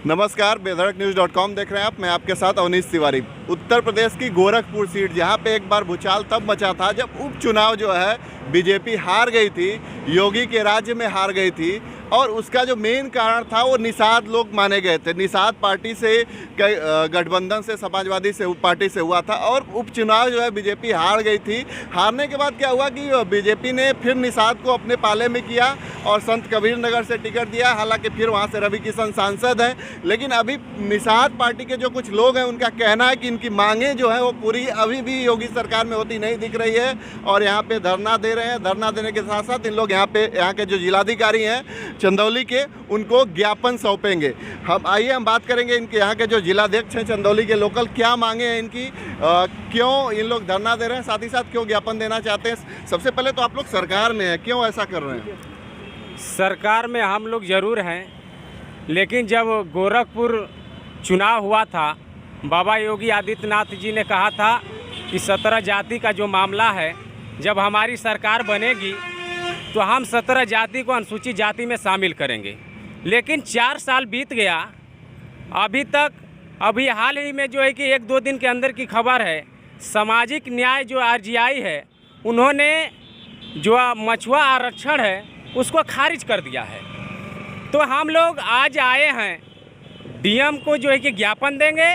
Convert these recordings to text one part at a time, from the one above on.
नमस्कार, बेधड़क देख रहे हैं आप। मैं आपके साथ अवनीश तिवारी। उत्तर प्रदेश की गोरखपुर सीट, जहां पे एक बार भूचाल तब मचा था जब उपचुनाव जो है बीजेपी हार गई थी, योगी के राज्य में हार गई थी। और उसका जो मेन कारण था वो निषाद लोग माने गए थे। निषाद पार्टी से गठबंधन से समाजवादी से पार्टी से हुआ था और उपचुनाव जो है बीजेपी हार गई थी। हारने के बाद क्या हुआ कि बीजेपी ने फिर निषाद को अपने पाले में किया और संत कबीर नगर से टिकट दिया। हालांकि फिर वहाँ से रवि किशन सांसद हैं, लेकिन अभी निषाद पार्टी के जो कुछ लोग हैं उनका कहना है कि इनकी मांगें जो है वो पूरी अभी भी योगी सरकार में होती नहीं दिख रही है और यहाँ पे धरना दे रहे हैं। धरना देने के साथ साथ इन लोग यहाँ के जो जिलाधिकारी हैं चंदौली के, उनको ज्ञापन सौंपेंगे। हम बात करेंगे इनके यहाँ के जो जिलाध्यक्ष हैं चंदौली के लोकल, क्या मांगे हैं इनकी, क्यों इन लोग धरना दे रहे हैं, साथ ही साथ क्यों ज्ञापन देना चाहते हैं। सबसे पहले तो आप लोग सरकार में हैं, क्यों ऐसा कर रहे हैं? सरकार में हम लोग ज़रूर हैं, लेकिन जब गोरखपुर चुनाव हुआ था, बाबा योगी आदित्यनाथ जी ने कहा था कि 17 जाति का जो मामला है, जब हमारी सरकार बनेगी तो हम 17 जाति को अनुसूचित जाति में शामिल करेंगे। लेकिन 4 साल बीत गया, अभी तक, अभी हाल ही में जो है कि 1-2 दिन के अंदर की खबर है, सामाजिक न्याय जो आरजीआई है, उन्होंने जो मछुआ आरक्षण है उसको खारिज कर दिया है। तो हम लोग आज आए हैं, डीएम को जो है कि ज्ञापन देंगे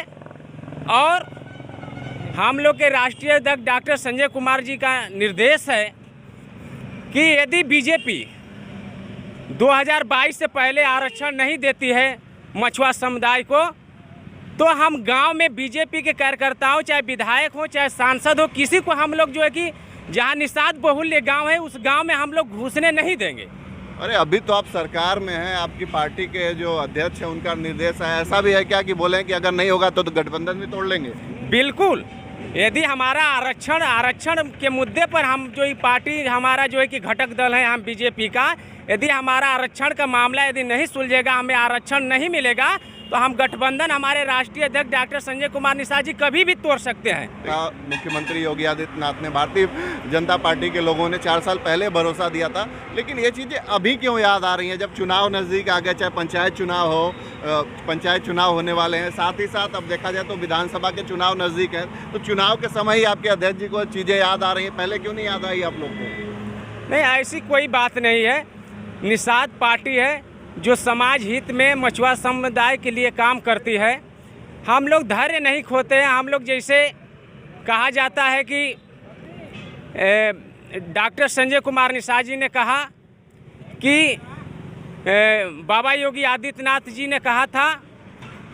और हम लोग के राष्ट्रीय अध्यक्ष डॉक्टर संजय कुमार जी का निर्देश है कि यदि बीजेपी 2022 से पहले आरक्षण नहीं देती है मछुआ समुदाय को, तो हम गांव में बीजेपी के कार्यकर्ताओं, चाहे विधायक हो चाहे सांसद हो, किसी को हम लोग जो है कि जहां निषाद बहुल्य गांव है उस गांव में हम लोग घुसने नहीं देंगे। अरे अभी तो आप सरकार में हैं, आपकी पार्टी के जो अध्यक्ष हैं उनका निर्देश है। ऐसा भी है क्या कि बोले कि अगर नहीं होगा तो गठबंधन भी तोड़ लेंगे? बिल्कुल, यदि हमारा आरक्षण के मुद्दे पर हम जो पार्टी, हमारा जो है कि घटक दल है हम बीजेपी का, यदि हमारा आरक्षण का मामला यदि नहीं सुलझेगा, हमें आरक्षण नहीं मिलेगा, तो हम गठबंधन हमारे राष्ट्रीय अध्यक्ष डॉक्टर संजय कुमार निषाद जी कभी भी तोड़ सकते हैं। मुख्यमंत्री योगी आदित्यनाथ ने, भारतीय जनता पार्टी के लोगों ने 4 साल पहले भरोसा दिया था, लेकिन ये चीज़ें अभी क्यों याद आ रही हैं जब चुनाव नज़दीक आ गए? चाहे पंचायत चुनाव हो, पंचायत चुनाव होने वाले हैं, साथ ही साथ अब देखा जाए तो विधानसभा के चुनाव नज़दीक है, तो चुनाव के समय ही आपके अध्यक्ष जी को चीज़ें याद आ रही हैं, पहले क्यों नहीं याद आई आप लोग को? नहीं, ऐसी कोई बात नहीं है। निषाद पार्टी है जो समाज हित में मछुआ समुदाय के लिए काम करती है। हम लोग धैर्य नहीं खोते हैं। हम लोग, जैसे कहा जाता है कि डॉक्टर संजय कुमार निषाद जी ने कहा कि बाबा योगी आदित्यनाथ जी ने कहा था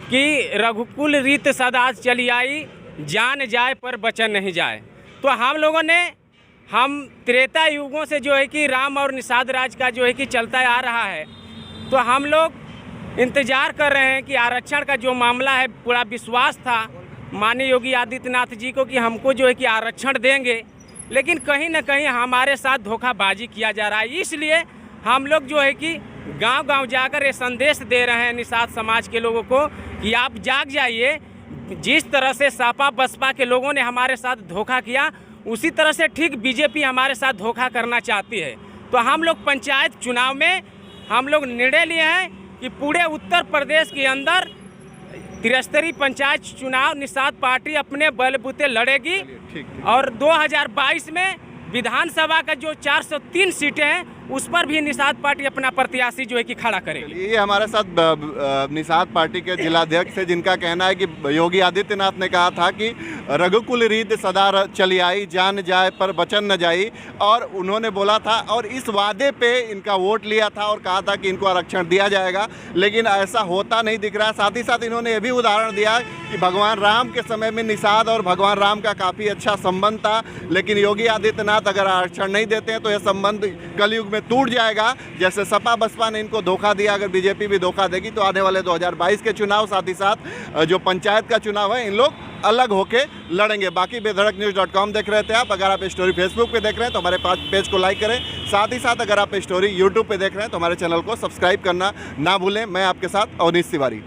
कि रघुकुल रीत सदा चली आई, जान जाए पर बचन नहीं जाए। तो हम लोगों ने, हम त्रेता युगों से जो है कि राम और निषाद राज का जो है कि चलता आ रहा है, तो हम लोग इंतज़ार कर रहे हैं कि आरक्षण का जो मामला है, पूरा विश्वास था माननीय योगी आदित्यनाथ जी को कि हमको जो है कि आरक्षण देंगे, लेकिन कहीं ना कहीं हमारे साथ धोखाबाजी किया जा रहा है। इसलिए हम लोग जो है कि गांव-गांव जाकर ये संदेश दे रहे हैं निषाद समाज के लोगों को कि आप जाग जाइए। जिस तरह से सपा बसपा के लोगों ने हमारे साथ धोखा किया, उसी तरह से ठीक बीजेपी हमारे साथ धोखा करना चाहती है। तो हम लोग पंचायत चुनाव में हम लोग निर्णय लिए हैं कि पूरे उत्तर प्रदेश के अंदर त्रिस्तरीय पंचायत चुनाव निषाद पार्टी अपने बलबूते लड़ेगी और 2022 में विधानसभा का जो 403 सीटें हैं उस पर भी निषाद पार्टी अपना प्रत्याशी जो है कि खड़ा करेगी। ये हमारे साथ निषाद पार्टी के जिलाध्यक्ष है, जिनका कहना है कि योगी आदित्यनाथ ने कहा था कि रघुकुल रीत सदा चली आई, जान जाए पर बचन न जाई, और उन्होंने बोला था और इस वादे पे इनका वोट लिया था और कहा था कि इनको आरक्षण दिया जाएगा, लेकिन ऐसा होता नहीं दिख रहा। साथ ही साथ इन्होंने ये भी उदाहरण दिया कि भगवान राम के समय में निषाद और भगवान राम का काफ़ी अच्छा संबंध था, लेकिन योगी आदित्यनाथ अगर आरक्षण नहीं देते हैं तो यह संबंध कलयुग में टूट जाएगा। जैसे सपा बसपा ने इनको धोखा दिया, अगर बीजेपी भी धोखा देगी तो आने वाले 2022 के चुनाव, साथ ही साथ जो पंचायत का चुनाव है, इन लोग अलग होके लड़ेंगे। बाकी बेधड़कnews.com देख रहे थे आप। अगर आप स्टोरी फेसबुक पे देख रहे हैं तो हमारे पेज को लाइक करें। साथ ही साथ अगर आप स्टोरी यूट्यूब पे देख रहे हैं तो हमारे चैनल को सब्सक्राइब करना ना भूलें। मैं आपके साथ अवनीश तिवारी।